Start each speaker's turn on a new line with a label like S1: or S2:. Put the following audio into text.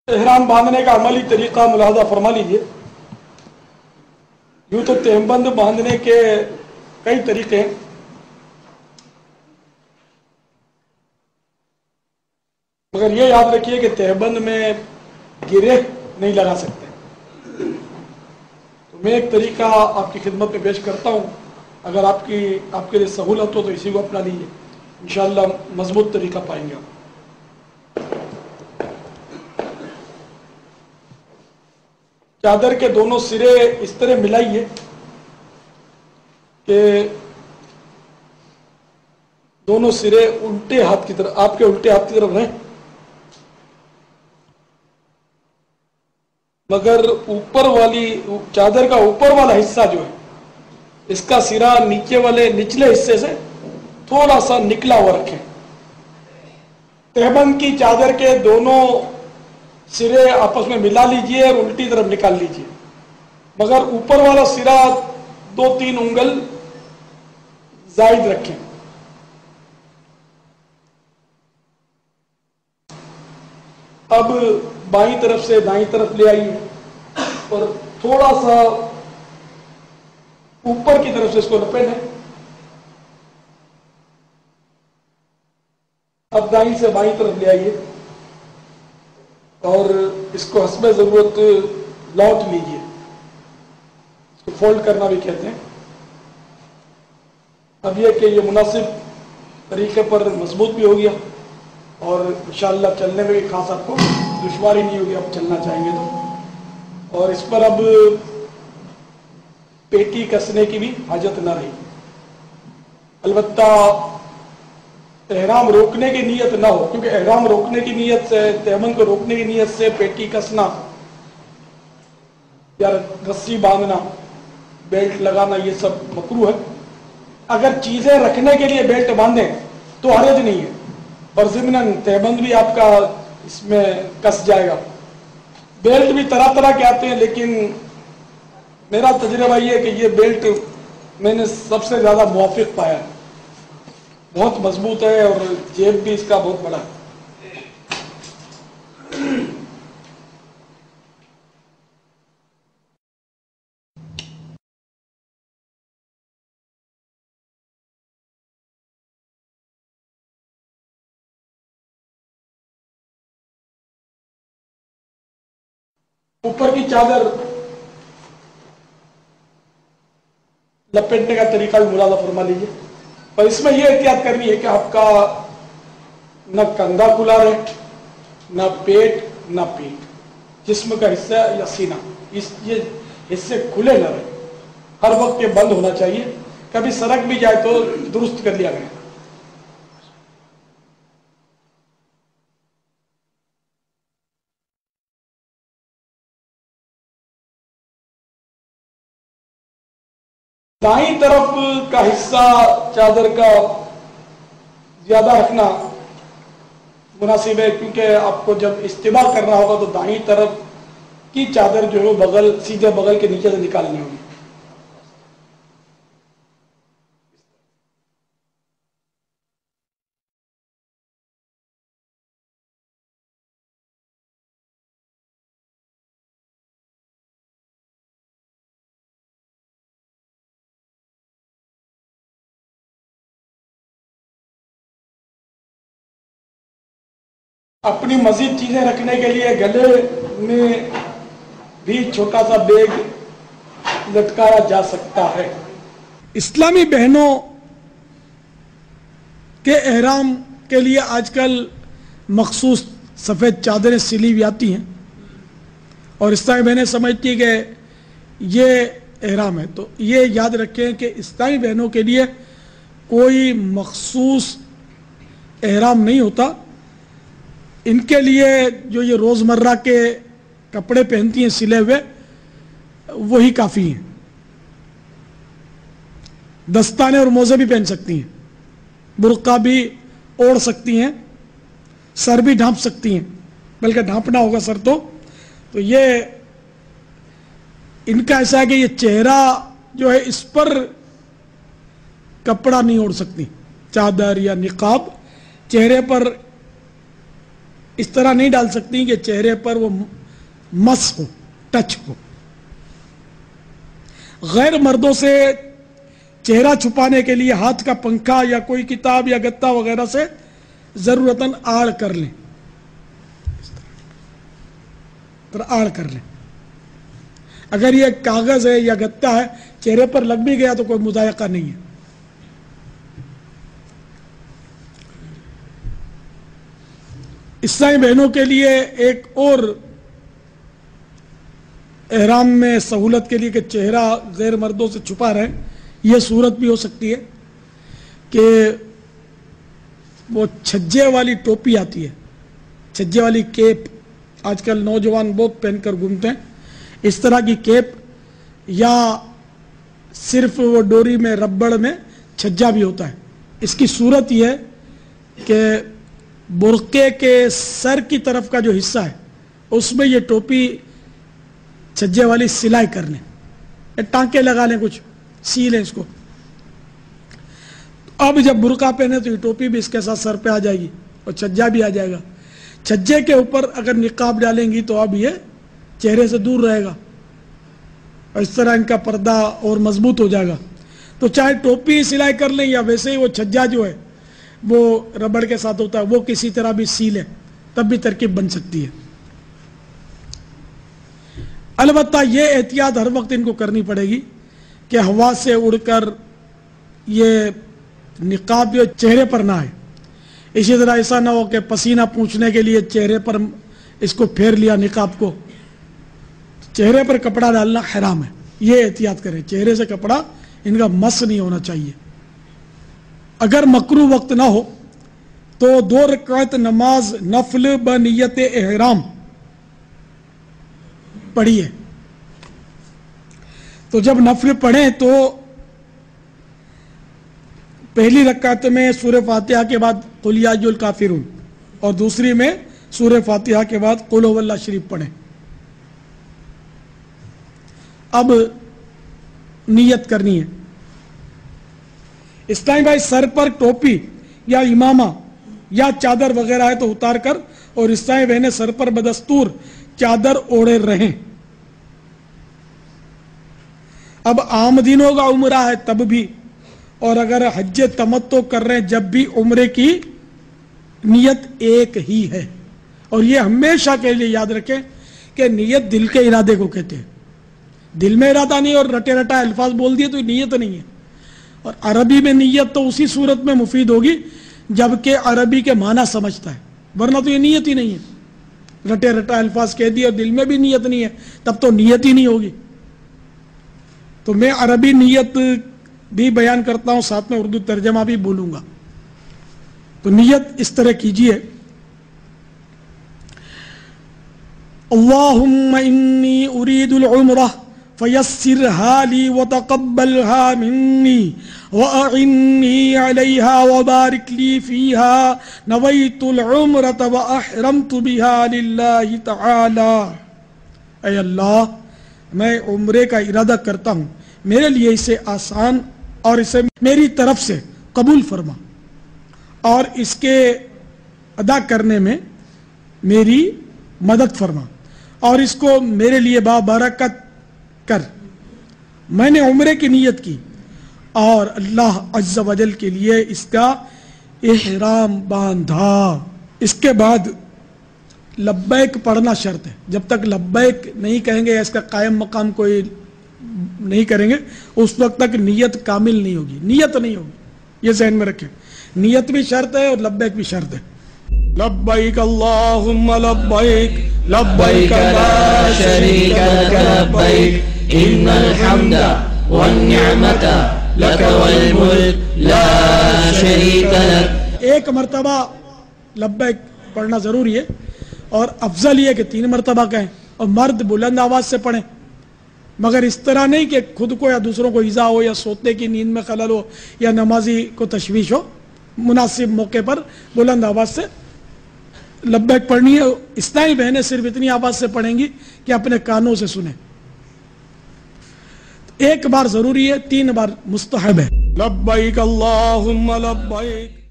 S1: احرام باندھنے کا عملی طریقہ ملاحظہ فرما لیجیے۔ یوں تو تہبند باندھنے کے کئی طریقے ہیں، مگر یہ یاد رکھیے کہ تہبند میں گرہ نہیں لگا سکتے۔ تو میں ایک طریقہ آپ کی خدمت میں پیش کرتا ہوں، اگر آپ کے لیے سہولت ہو تو اسی کو اپنا لیجیے، انشاءاللہ مضبوط طریقہ پائیں گے آپ۔ چادر کے دونوں سرے اس طرح ملائیے کہ دونوں سرے الٹے ہاتھ کی طرف، آپ کے الٹے ہاتھ کی طرف رہیں، مگر اوپر والی چادر کا اوپر والا حصہ جو ہے اس کا سرا نیچے والے نچلے حصے سے تھوڑا سا نکلا ہوا رکھیں۔ تہبند کی چادر کے دونوں سرے آپس میں ملا لیجئے اور الٹی طرف نکال لیجئے، مگر اوپر والا سرا 2-3 انگل زائد رکھیں۔ اب بائیں طرف سے دائیں طرف لے آئیے اور تھوڑا سا اوپر کی طرف سے اس کو لپیٹیں۔ اب دائیں سے بائیں طرف لے آئیے اور اس کو حسب ضرورت لوٹ لیجئے، اس کو فولڈ کرنا بھی کہتے ہیں۔ اب یہ کہ یہ مناسب طریقے پر مضبوط بھی ہو گیا اور انشاءاللہ چلنے میں بھی خاص آپ کو دشواری نہیں ہوگی، آپ چلنا چاہیں گے تو۔ اور اس پر اب پیٹی کسنے کی بھی حاجت نہ رہی، البتہ احرام روکنے کی نیت نہ ہو، کیونکہ احرام روکنے کی نیت سے، تہبند کو روکنے کی نیت سے پیٹی کسنا یا رسی باندھنا، بیلٹ لگانا، یہ سب مکروہ ہے۔ اگر چیزیں رکھنے کے لیے بیلٹ باندھیں تو حرج نہیں ہے، اور ضمناً تہبند بھی آپ کا اس میں کس جائے گا۔ بیلٹ بھی طرح طرح کے آتے ہیں، لیکن میرا تجربہ یہ ہے کہ یہ بیلٹ میں نے سب سے زیادہ موافق پایا ہے، بہت مضبوط ہے اور جیب بھی اس کا بہت بڑا ہے۔ اوپر کی چادر لپیٹنے کا طریقہ بھی ملاحظہ فرما لیجیے، اور اس میں یہ احتیاط کرنی ہے کہ آپ کا نہ کندھا کھلا رہے، نہ پیٹ نہ پیٹھ، جسم کا حصہ یا سینہ، یہ حصے کھلے نہ رہے، ہر وقت یہ بند ہونا چاہیے، کبھی سرک بھی جائے تو درست کر لیا گیا۔ دائیں طرف کا حصہ چادر کا زیادہ رکھنا مناسب ہے، کیونکہ آپ کو جب استباع کرنا ہوگا تو دائیں طرف کی چادر جو ہے وہ سیدھے بغل کے نیچے سے نکالنی ہوگی۔ اپنی مزید چیزیں رکھنے کے لیے گلے میں بھی چھوٹا سا بیگ لٹکایا جا سکتا ہے۔ اسلامی بہنوں کے احرام کے لیے آج کل مخصوص سفید چادریں سلی ہوئی آتی ہیں، اور اسلامی بہنیں سمجھتی ہیں کہ یہ احرام ہے۔ تو یہ یاد رکھیں کہ اسلامی بہنوں کے لیے کوئی مخصوص احرام نہیں ہوتا، ان کے لیے جو یہ روزمرہ کے کپڑے پہنتی ہیں سلے ہوئے وہی کافی ہیں۔ دستانے اور موزے بھی پہن سکتی ہیں، برقع بھی اوڑھ سکتی ہیں، سر بھی ڈھانپ سکتی ہیں، بلکہ ڈھانپنا ہوگا سر تو یہ ان کا ایسا ہے کہ یہ چہرہ جو ہے اس پر کپڑا نہیں اوڑھ سکتی، چادر یا نقاب چہرے پر اس طرح نہیں ڈال سکتی کہ چہرے پر وہ مس ہو، ٹچ ہو۔ غیر مردوں سے چہرہ چھپانے کے لیے ہاتھ کا پنکھا یا کوئی کتاب یا گتا وغیرہ سے ضرورتاً آڑ کر لیں، آڑ کر لیں۔ اگر یہ کاغذ ہے یا گتا ہے چہرے پر لگ بھی گیا تو کوئی مضائقہ نہیں ہے۔ عیسائی بہنوں کے لیے ایک اور احرام میں سہولت کے لیے کہ چہرہ غیر مردوں سے چھپا رہے، یہ صورت بھی ہو سکتی ہے کہ وہ چھجے والی ٹوپی آتی ہے، چھجے والی کیپ آج کل نوجوان بہت پہن کر گھومتے ہیں، اس طرح کی کیپ، یا صرف وہ ڈوری میں ربڑ میں چھجا بھی ہوتا ہے۔ اس کی صورت یہ ہے کہ برقعے کے سر کی طرف کا جو حصہ ہے اس میں یہ ٹوپی چھجے والی سلائی کر لیں، ٹانکے لگا لیں، کچھ سی لیں اس کو۔ اب جب برقع پہنے تو یہ ٹوپی بھی اس کے ساتھ سر پہ آ جائے گی اور چھجا بھی آ جائے گا۔ چھجے کے اوپر اگر نقاب ڈالیں گی تو اب یہ چہرے سے دور رہے گا اور اس طرح ان کا پردہ اور مضبوط ہو جائے گا۔ تو چاہے ٹوپی سلائی کر لیں یا ویسے ہی وہ چھجا جو ہے وہ ربڑ کے ساتھ ہوتا ہے وہ کسی طرح بھی سی لیں، تب بھی ترکیب بن سکتی ہے۔ البتہ یہ احتیاط ہر وقت ان کو کرنی پڑے گی کہ ہوا سے اڑ کر یہ نقاب جو چہرے پر نہ آئے۔ اسی طرح ایسا نہ ہو کہ پسینہ پوچھنے کے لیے چہرے پر اس کو پھیر لیا نقاب کو، چہرے پر کپڑا ڈالنا حرام ہے، یہ احتیاط کریں، چہرے سے کپڑا ان کا مس نہیں ہونا چاہیے۔ اگر مکروہ وقت نہ ہو تو 2 رکعت نماز نفل بنیت احرام پڑھیے۔ تو جب نفل پڑھیں تو پہلی رکعت میں سورہ فاتحہ کے بعد قل یا ایھا الکافرون اور دوسری میں سورہ فاتحہ کے بعد قل هو اللہ شریف پڑھیں۔ اب نیت کرنی ہے۔ اس ٹائم بھائی سر پر ٹوپی یا امامہ یا چادر وغیرہ ہے تو اتار کر، اور اس ٹائم بہنیں سر پر بدستور چادر اوڑے رہیں۔ اب عام دنوں کا عمرہ ہے تب بھی، اور اگر حج تمتع کر رہے ہیں جب بھی عمرے کی نیت ایک ہی ہے۔ اور یہ ہمیشہ کے لیے یاد رکھیں کہ نیت دل کے ارادے کو کہتے ہیں، دل میں ارادہ نہیں اور رٹے رٹا الفاظ بول دیے تو نیت نہیں ہے۔ اور عربی میں نیت تو اسی صورت میں مفید ہوگی جبکہ عربی کے معنی سمجھتا ہے، ورنہ تو یہ نیت ہی نہیں ہے۔ رٹے رٹا الفاظ کہہ دیے اور دل میں بھی نیت نہیں ہے تب تو نیت ہی نہیں ہوگی۔ تو میں عربی نیت بھی بیان کرتا ہوں، ساتھ میں اردو ترجمہ بھی بولوں گا۔ تو نیت اس طرح کیجئے، اللہم انی ارید العمرہ فیسرہا لی وتقبلہا منی وأعنی علیہا وبارک لی فیہا نویت العمرۃ واحرمت بہا للہ تعالی۔ اے اللہ، میں عمرے کا ارادہ کرتا ہوں، میرے لیے اسے آسان اور اسے میری طرف سے قبول فرما، اور اس کے ادا کرنے میں میری مدد فرما، اور اس کو میرے لیے بابرکت کر۔ میں نے عمرے کی نیت کی اور اللہ عز و جل کے لیے اس کا احرام باندھا۔ اس کے بعد لبیک پڑھنا شرط ہے۔ جب تک لبیک نہیں کہیں گے یا اس کا قائم مقام کوئی نہیں کریں گے اس وقت تک نیت کامل نہیں ہوگی، نیت نہیں ہوگی، یہ ذہن میں رکھیں۔ نیت بھی شرط ہے اور لبیک بھی شرط ہے۔ لبیک اللہم لبیک لبیک لا شریک لک لبیک
S2: ان الحمد والنعمت لک والملک لا شریک لک۔
S1: ایک مرتبہ لبیک پڑھنا ضروری ہے، اور افضل یہ کہ 3 مرتبہ کہیں، اور مرد بلند آواز سے پڑھیں، مگر اس طرح نہیں کہ خود کو یا دوسروں کو ایذا ہو یا سوتے کی نیند میں خلل ہو یا نمازی کو تشویش ہو۔ مناسب موقع پر بلند آواز سے لبیک پڑھنی ہے۔ اسلامی بہنیں صرف اتنی آواز سے پڑھیں گی کہ اپنے کانوں سے سنیں۔ ایک بار ضروری ہے، 3 بار مستحب ہے۔ لبیک اللہم لبیک۔